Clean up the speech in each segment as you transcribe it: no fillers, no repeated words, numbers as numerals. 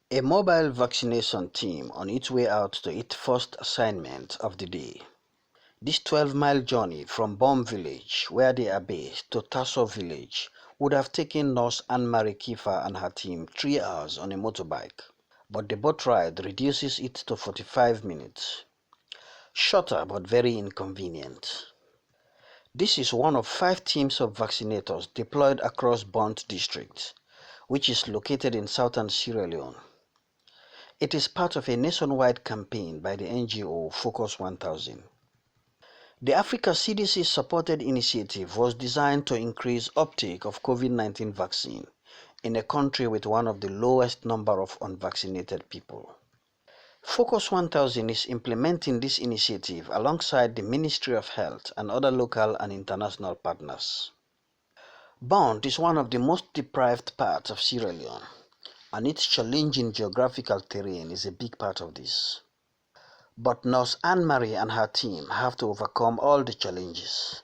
A mobile vaccination team on its way out to its first assignment of the day. This 12-mile journey from Bomb village, where they are based, to Tasso village would have taken nurse Anne-Marie Kiefer and her team 3 hours on a motorbike, but the boat ride reduces it to 45 minutes. Shorter but very inconvenient. This is one of 5 teams of vaccinators deployed across Bont district, which is located in southern Sierra Leone. It is part of a nationwide campaign by the NGO Focus 1000. The Africa CDC-supported initiative was designed to increase uptake of COVID-19 vaccine in a country with one of the lowest number of unvaccinated people. Focus 1000 is implementing this initiative alongside the Ministry of Health and other local and international partners. Bond is one of the most deprived parts of Sierra Leone, and its challenging geographical terrain is a big part of this. But Nurse Anne-Marie and her team have to overcome all the challenges.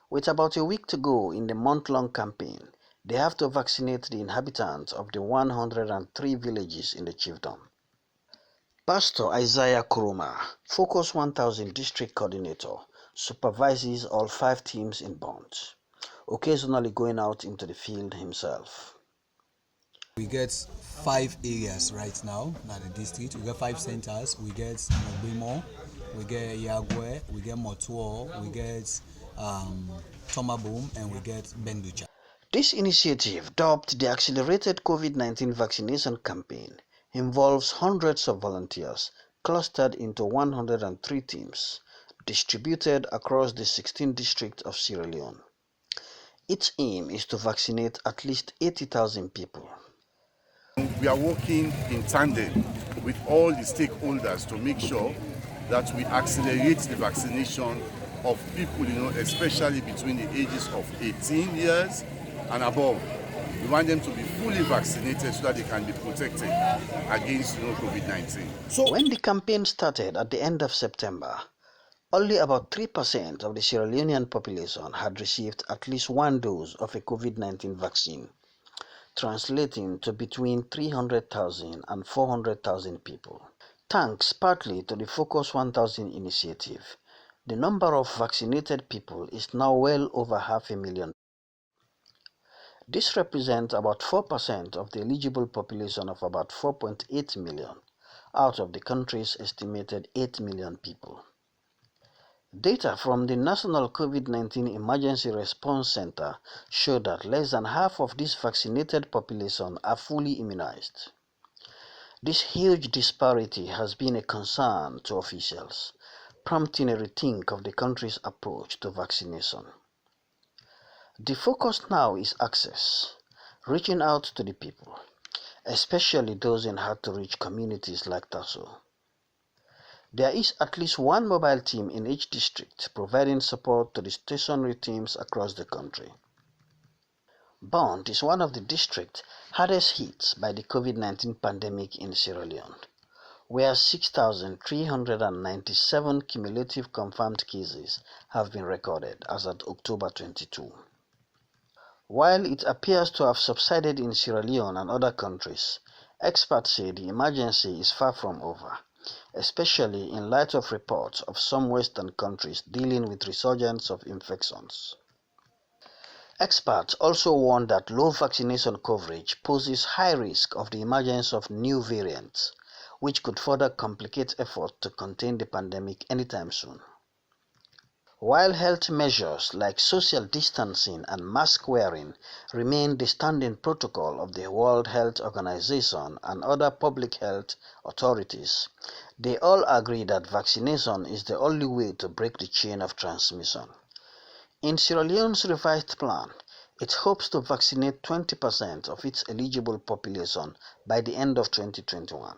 With about a week to go in the month-long campaign, they have to vaccinate the inhabitants of the 103 villages in the chiefdom. Pastor Isaiah Kuruma, Focus 1000 District Coordinator, supervises all 5 teams in Bond, occasionally going out into the field himself. We get 5 areas right now in the district. We get 5 centers. We get Nobimo, we get Yagwe, we get Motuo, we get Tomaboom, and we get Benducha. This initiative, dubbed the Accelerated COVID-19 Vaccination Campaign, involves hundreds of volunteers clustered into 103 teams, distributed across the 16 districts of Sierra Leone. Its aim is to vaccinate at least 80,000 people. We are working in tandem with all the stakeholders to make sure that we accelerate the vaccination of people, especially between the ages of 18 years and above. We want them to be fully vaccinated so that they can be protected against COVID-19. So when the campaign started at the end of September, only about 3% of the Sierra Leonean population had received at least 1 dose of a COVID-19 vaccine, translating to between 300,000 and 400,000 people. Thanks partly to the Focus 1000 initiative, the number of vaccinated people is now well over 500,000. This represents about 4% of the eligible population of about 4.8 million out of the country's estimated 8 million people. Data from the National COVID-19 Emergency Response Center show that less than half of this vaccinated population are fully immunized. This huge disparity has been a concern to officials, prompting a rethink of the country's approach to vaccination. The focus now is access, reaching out to the people, especially those in hard-to-reach communities like Tasso. There is at least 1 mobile team in each district providing support to the stationary teams across the country. Bond is one of the districts hardest hit by the COVID-19 pandemic in Sierra Leone, where 6,397 cumulative confirmed cases have been recorded as at October 22. While it appears to have subsided in Sierra Leone and other countries, experts say the emergency is far from over, especially in light of reports of some Western countries dealing with resurgence of infections. Experts also warn that low vaccination coverage poses high risk of the emergence of new variants, which could further complicate efforts to contain the pandemic anytime soon. While health measures like social distancing and mask wearing remain the standing protocol of the World Health Organization and other public health authorities, they all agree that vaccination is the only way to break the chain of transmission. In Sierra Leone's revised plan, it hopes to vaccinate 20% of its eligible population by the end of 2021.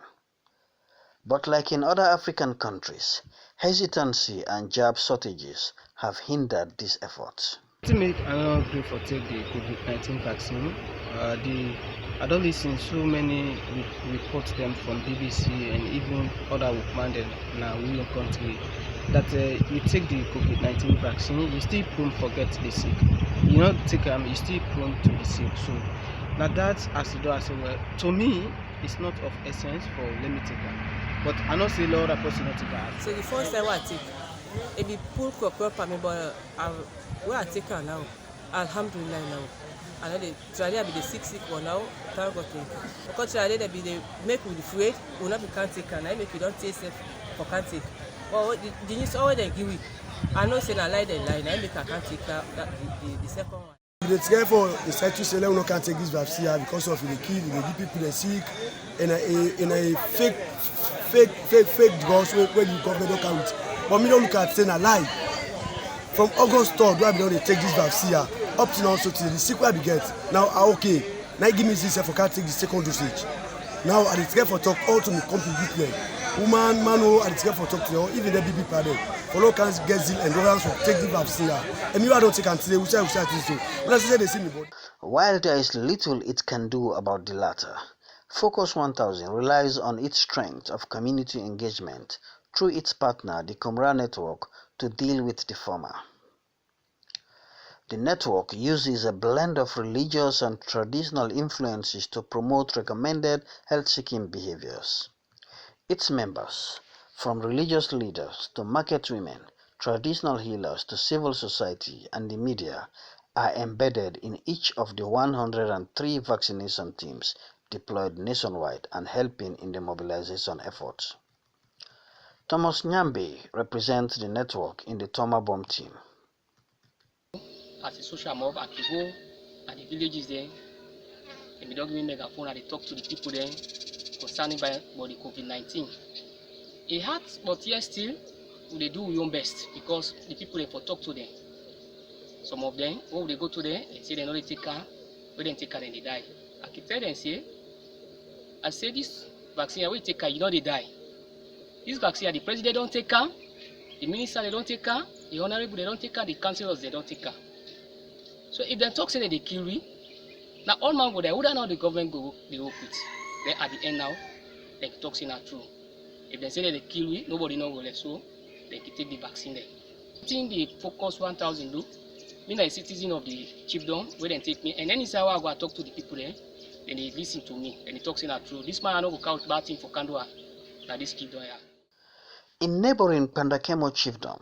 But like in other African countries, hesitancy and jab shortages have hindered these efforts. To make another group for take the COVID-19 vaccine, I don't listen so many reports them from BBC and even other recommended now in your country that you take the COVID-19 vaccine, you still prone to get the sick. You not take you still prone to be sick. So now that's as it does. Well, to me, it's not of essence for let me take am. But I know say law that person not take am. So the first time I take, it be pull crop me, but where I take her now, alhamdulillah now. And then try to be the sick one now, thank God. Because try to be the make we afraid, we not be can't take her. Now make you don't taste it for can't take. Well, the news always they give it. I know say na lie they lie. Now make I can't take her the second one. The scare for the site to say we no can't take this vaccine because of the kill, they give people they sick, and a fake drugs where the government don't count. But me don't look at saying a lie. From August 3rd, where we don't take this vaccine up to now, so till the sick where we get now okay. Now give me this for can't take the second dosage. Now I scare for talk all to me completely. Woman, man, I scare for talk to you, even the baby parent. For no can get zeal and endurance for take the vaccine. And me I don't take until we say so. When I say they see me, but While there is little it can do about the latter, Focus 1000 relies on its strength of community engagement through its partner, the Kombra Network, to deal with the former. The network uses a blend of religious and traditional influences to promote recommended health-seeking behaviors. Its members, from religious leaders to market women, traditional healers to civil society and the media, are embedded in each of the 103 vaccination teams deployed nationwide and helping in the mobilization efforts. Thomas Nyambe represents the network in the Toma Bomb team. As a social mob, I could go at the villages there, and we don't give me megaphone and they talk to the people there concerning by the COVID-19. It hurts, but yes, still, they do your own best because the people they for talk to them. Some of them, when they go to them, they say they know they take care, when they take care, then they die. I can tell them, I say this vaccine, when you take care, you know they die. This vaccine, the president don't take care, the minister they don't take care, the honorable they don't take care, the councillors they don't take care. So if they talk say that they kill me, now all man go there, wouldn't know the government go they go quit. Then at the end now, they talk say not true. If they say that they kill me, nobody know where so they can take the vaccine there. I think the Focus 1000 do, being a citizen of the chiefdom, where they take me, and then inside I go and talk to the people there, then they listen to me, and they talk say not true. This man I know go count bad thing for Kandua, that this chiefdom here. In neighboring Pandakemo chiefdom,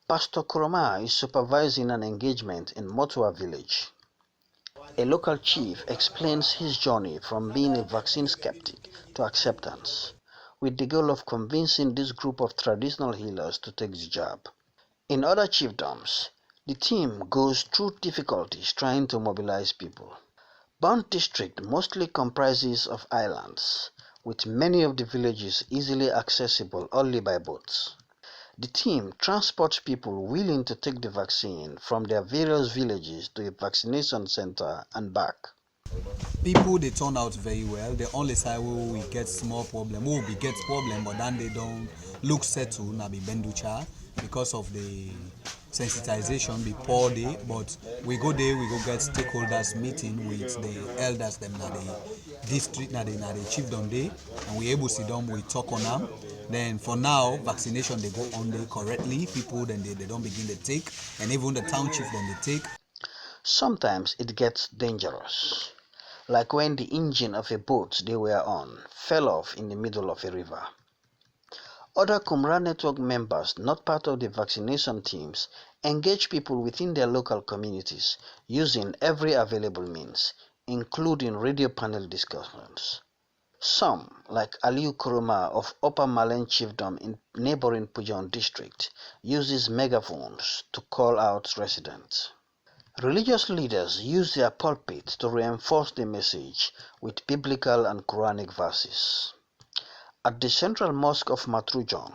Pastor Kuroma is supervising an engagement in Motua village. A local chief explains his journey from being a vaccine skeptic to acceptance, with the goal of convincing this group of traditional healers to take the jab. In other chiefdoms, the team goes through difficulties trying to mobilize people. Bond district mostly comprises of islands, with many of the villages easily accessible only by boats. The team transports people willing to take the vaccine from their various villages to a vaccination center and back. People they turn out very well. The only side where we get small problem, we get problem, but then they don't look settled na be benducha because of the sensitization be poor day. But we go there, we go get stakeholders meeting with the elders them na the district na the chiefdom day, and we able to sit down we talk on them. Then for now, vaccination they go on there correctly. People then they don't begin to take, and even the township then they take. Sometimes it gets dangerous, like when the engine of a boat they were on fell off in the middle of a river. Other Kombra Network members not part of the vaccination teams engage people within their local communities using every available means, including radio panel discussions. Some, like Aliu Kuruma of Upper Malen Chiefdom in neighboring Pujon district, uses megaphones to call out residents. Religious leaders use their pulpits to reinforce the message with biblical and Quranic verses. At the Central Mosque of Matrujon,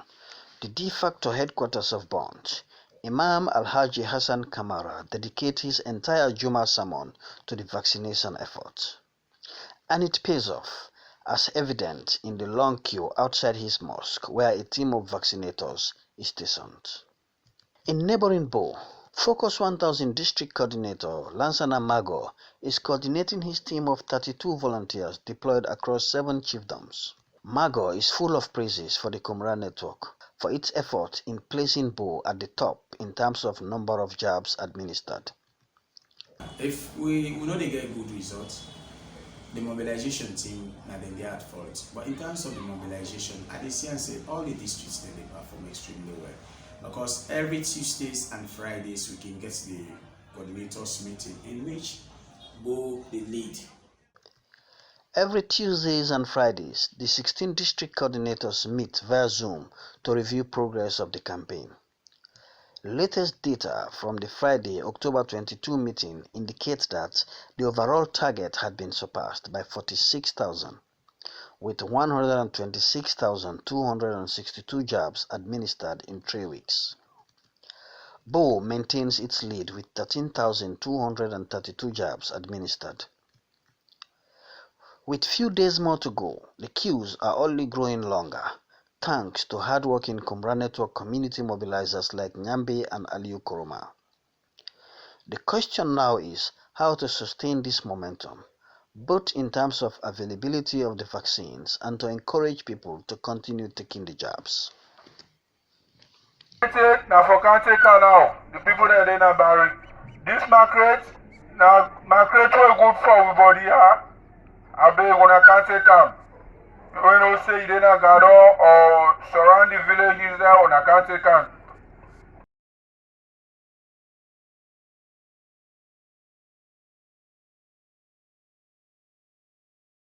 the de facto headquarters of Bond, Imam Alhaji Hassan Kamara dedicates his entire Juma sermon to the vaccination effort. And it pays off, as evident in the long queue outside his mosque where a team of vaccinators is stationed. In neighboring Bo, Focus 1000 District Coordinator Lansana Mago is coordinating his team of 32 volunteers deployed across 7 chiefdoms. Mago is full of praises for the Kombra Network for its effort in placing Bo at the top in terms of number of jabs administered. If we know they get good results, the mobilization team now then they at fault. But in terms of the mobilization, I did see and say all the districts that they perform extremely well. Because every Tuesdays and Fridays we can get the coordinators meeting in which Bo the lead. Every Tuesdays and Fridays, the 16 district coordinators meet via Zoom to review progress of the campaign. Latest data from the Friday, October 22 meeting indicates that the overall target had been surpassed by 46,000, with 126,262 jabs administered in 3 weeks. Bo maintains its lead with 13,232 jabs administered. With few days more to go, the queues are only growing longer, thanks to hardworking Kombra Network community mobilizers like Nyambe and Aliu Koroma. The question now is how to sustain this momentum, both in terms of availability of the vaccines and to encourage people to continue taking the jabs. Now for caretaker now, the people that are in a barrack, this market, now market will good for everybody here. I beg when I can't take them. When you say you didn't gather or surround the villages there, when I can't take them.